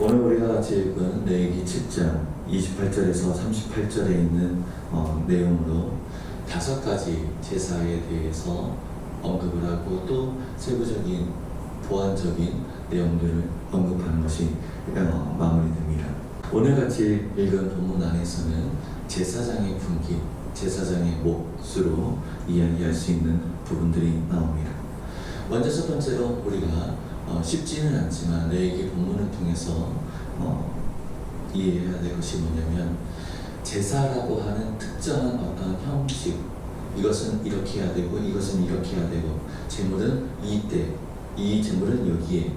오늘 우리가 같이 읽은 레위기 7장 28절에서 38절에 있는 내용으로 5가지 제사에 대해서 언급을 하고 또 세부적인 보완적인 내용들을 언급하는 것이 마무리됩니다. 오늘 같이 읽은 본문 안에서는 제사장의 분기, 제사장의 몫으로 이야기할 수 있는 부분들이 나옵니다. 먼저 첫 번째로 우리가 쉽지는 않지만 레위기 본문을 통해서 이해해야 될 것이 뭐냐면, 제사라고 하는 특정한 어떤 형식, 이것은 이렇게 해야 되고 이것은 이렇게 해야 되고, 제물은 이때, 이 제물은 여기에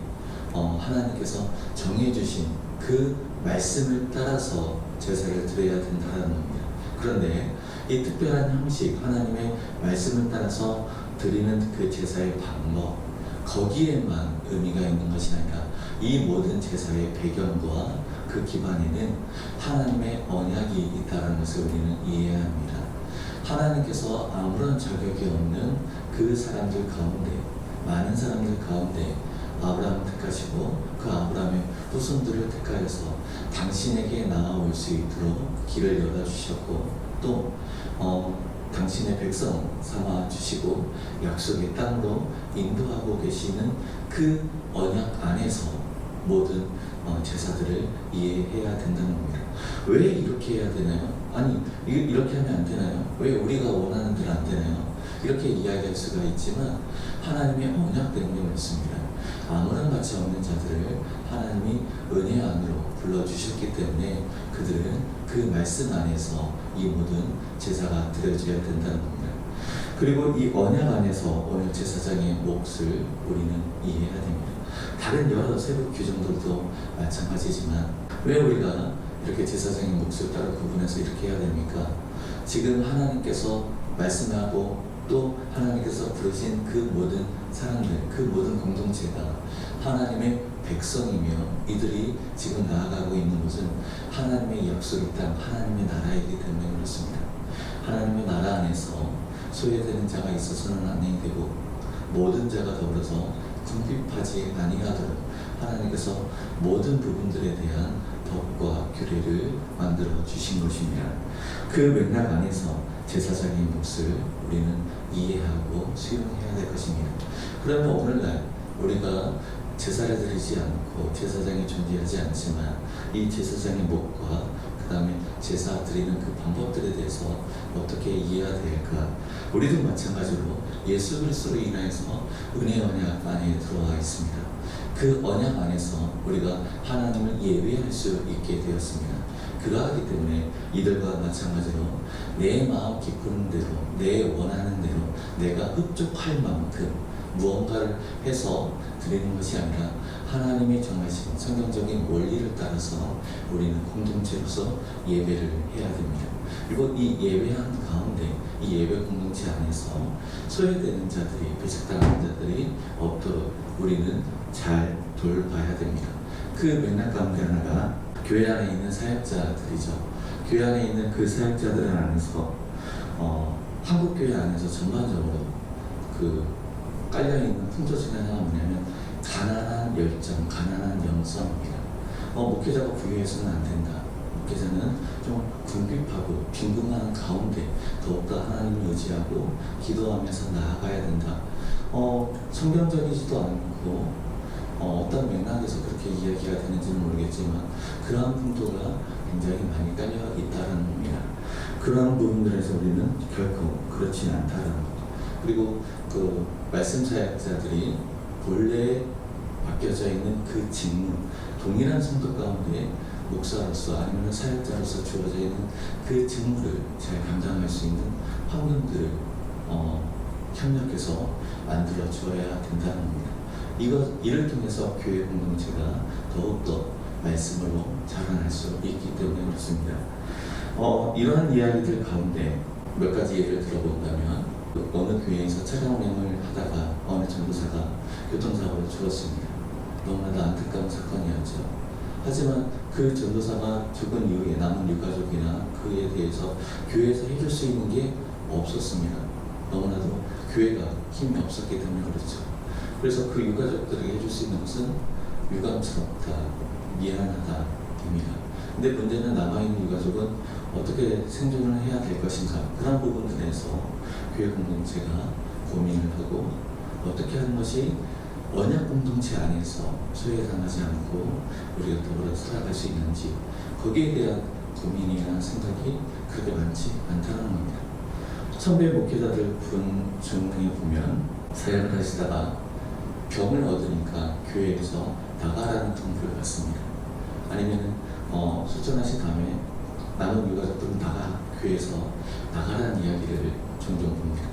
하나님께서 정해주신 그 말씀을 따라서 제사를 드려야 된다는 겁니다. 그런데 이 특별한 형식, 하나님의 말씀을 따라서 드리는 그 제사의 방법, 거기에만 의미가 있는 것이 아니라 이 모든 제사의 배경과 그 기반에는 하나님의 언약이 있다는 것을 우리는 이해해야 합니다. 하나님께서 아무런 자격이 없는 그 사람들 가운데, 많은 사람들 가운데 아브라함을 택하시고 그 아브라함의 후손들을 택하여서 당신에게 나아올 수 있도록 길을 열어주셨고, 또 당신의 백성 삼아 주시고 약속의 땅으로 인도하고 계시는 그 언약 안에서 모든 제사들을 이해해야 된다는 겁니다. 왜 이렇게 해야 되나요? 아니, 이렇게 하면 안 되나요? 왜 우리가 원하는 대로 안 되나요? 이렇게 이야기할 수가 있지만 하나님의 언약 때문에 그렇습니다. 아무런 가치 없는 자들을 하나님이 은혜 안으로 불러주셨기 때문에 그들은 그 말씀 안에서 이 모든 제사가 드려져야 된다는 겁니다. 그리고 이 언약 안에서 오늘 제사장의 몫을 우리는 이해해야 됩니다. 다른 여러 세부 규정들도 마찬가지지만 왜 우리가 이렇게 제사장의 몫을 따로 구분해서 이렇게 해야 됩니까? 지금 하나님께서 말씀하고 또 하나님께서 부르신 그 모든 사람들, 그 모든 공동체가 하나님의 백성이며 이들이 지금 나아가고 있는 곳은 하나님의 약속의 땅, 하나님의 나라이기 때문에 그렇습니다. 하나님의 나라 안에서 소외되는 자가 있어서는 아니 되고 모든 자가 더불어서 궁핍하지 아니하도록 하나님께서 모든 부분들에 대한 덕과 규례를 만들어 주신 것입니다. 그 맥락 안에서 제사장의 몫을 우리는 이해하고 수용해야 될 것입니다. 그러면 오늘날 우리가 제사를 드리지 않고 제사장이 존재하지 않지만 이 제사장의 몫과 그 다음에 제사 드리는 그 방법들에 대해서 어떻게 이해해야 될까? 우리도 마찬가지로 예수 그리스도로 인하여서 은혜 언약 안에 들어와 있습니다. 그 언약 안에서 우리가 하나님을 예배할 수 있게 되었습니다. 그러하기 때문에 이들과 마찬가지로 내 마음 기쁘는 대로, 내 원하는 대로 내가 흡족할 만큼 무언가를 해서 드리는 것이 아니라 하나님이 정하신 성경적인 원리를 따라서 우리는 공동체로서 예배를 해야 됩니다. 그리고 이 예배하는 가운데, 이 예배 공동체 안에서 소외되는 자들이, 배척당하는 자들이 없도록 우리는 잘 돌봐야 됩니다. 그 맥락 가운데 하나가 교회 안에 있는 사역자들이죠. 교회 안에 있는 그 사역자들 안에서 한국교회 안에서 전반적으로 그 깔려있는 풍토 중에 하나가 뭐냐면 가난한 열정, 가난한 영성입니다. 목회자가 부유해서는 안 된다. 목회자는 좀 궁핍하고 빈궁한 가운데 더욱더 하나님을 의지하고 기도하면서 나아가야 된다. 성경적이지도 않고 어떤 맥락에서 그렇게 이야기가 되는지는 모르겠지만 그러한 풍토가 굉장히 많이 깔려 있다는 겁니다. 그러한 부분들에서 우리는 결코 그렇지 않다는 것. 그리고 그 말씀 사역자들이 본래 맡겨져 있는 그 직무, 동일한 성도 가운데 목사로서 아니면 사역자로서 주어져 있는 그 직무를 잘 감당할 수 있는 환경들을 협력해서 만들어 주어야 된다는 겁니다. 이를 통해서 교회 공동체가 더욱더 말씀으로 자라날 수 있기 때문에 그렇습니다. 이러한 이야기들 가운데 몇 가지 예를 들어본다면, 어느 교회에서 차량 운행을 하다가 어느 전도사가 교통사고를 죽었습니다. 너무나도 안타까운 사건이었죠. 하지만 그 전도사가 죽은 이후에 남은 유가족이나 그에 대해서 교회에서 해줄 수 있는 게 없었습니다. 너무나도 교회가 힘이 없었기 때문에 그렇죠. 그래서 그 유가족들에게 해줄 수 있는 것은 유감스럽다, 미안하다입니다. 근데 문제는 남아있는 유가족은 어떻게 생존을 해야 될 것인가, 그런 부분들에서 교회 공동체가 고민을 하고 어떻게 하는 것이 언약 공동체 안에서 소외당하지 않고 우리가 더불어 살아갈 수 있는지, 거기에 대한 고민이나 생각이 그렇게 많지 않다는 겁니다. 선배 목회자들 중에 보면 사역을 하시다가 병을 얻으니까 교회에서 나가라는 통보를 받습니다. 아니면 수천하신 다음에 남은 유가족들은 교회에서 나가라는 이야기를 종종 봅니다.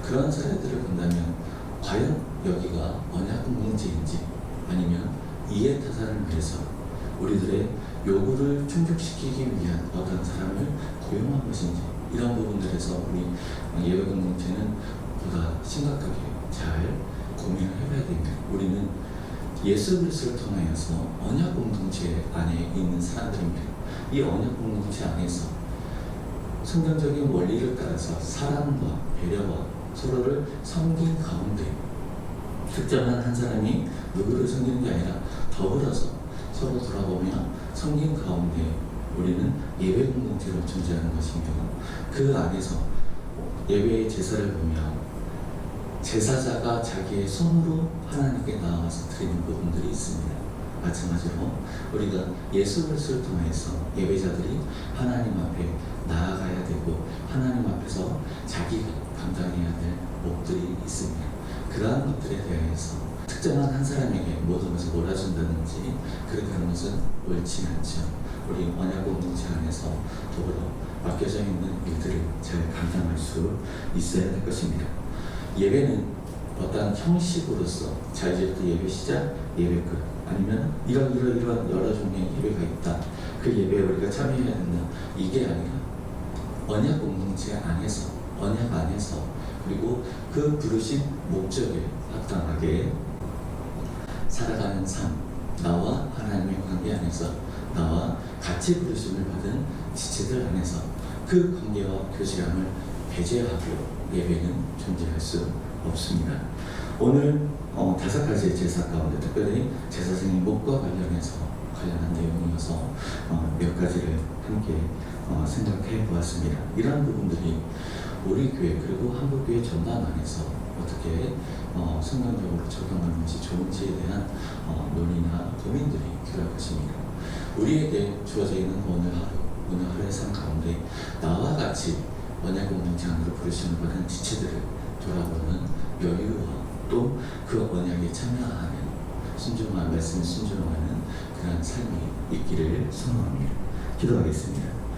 그런 사례들을 본다면 과연 여기가 언약 공동체인지, 아니면 이해타산을 위해서 우리들의 요구를 충족시키기 위한 어떤 사람을 고용한 것인지, 이런 부분들에서 우리 예배 공동체는 보다 심각하게 잘 고민을 해봐야 됩니다. 우리는 예수 그리스도를 통하여서 언약 공동체 안에 있는 사람들입니다. 이 언약 공동체 안에서 성경적인 원리를 따라서 사랑과 배려와 서로를 섬긴 가운데, 특정한 한 사람이 누구를 섬기는 게 아니라 더불어서 서로 돌아보며 섬긴 가운데 우리는 예배 공동체로 존재하는 것이며, 그 안에서 예배의 제사를 보며 제사자가 자기의 손으로 하나님께 나아가서 드리는 부분들이 있습니다. 마찬가지로 우리가 예수 그리스도를 통해서 예배자들이 하나님 앞에 나아가야 되고, 하나님 앞에서 자기가 감당해야 될 몫들이 있습니다. 그러한 것들에 대해서 특정한 한 사람에게 모든 것을 몰아준다든지 그렇게 하는 것은 옳지 않죠. 우리 언약 공동체 안에서 더불어 맡겨져 있는 일들을 잘 감당할 수 있어야 될 것입니다. 예배는 어떠한 형식으로서 이제부터 예배 시작, 예배 끝, 아니면 이런 여러 종류의 예배가 있다, 그 예배에 우리가 참여해야 된다, 이게 아니라 언약 공동체 안에서, 언약 안에서, 그리고 그 부르신 목적에 합당하게 살아가는 삶, 나와 하나님의 관계 안에서, 나와 같이 부르심을 받은 지체들 안에서 그 관계와 교제함을 배제하고 예배는 존재할 수 없습니다. 오늘 5가지의 제사 가운데 특별히 제사장의 목과 관련한 내용이어서 몇 가지를 함께 생각해 보았습니다. 이러한 부분들이 우리 교회 그리고 한국교회 전반 안에서 어떻게 성경적으로 적용하는 것이 좋은지에 대한 논의나 고민들이 필요할 것입니다. 우리에게 주어져 있는 오늘 하루의 삶 가운데 나와 같이 언약 공동체 안으로 부르심을 받은 지체들을 돌아보는 여유와 또 그 언약에 참여하는 말씀에 순종하는 그런 삶이 있기를 소망합니다. 기도하겠습니다.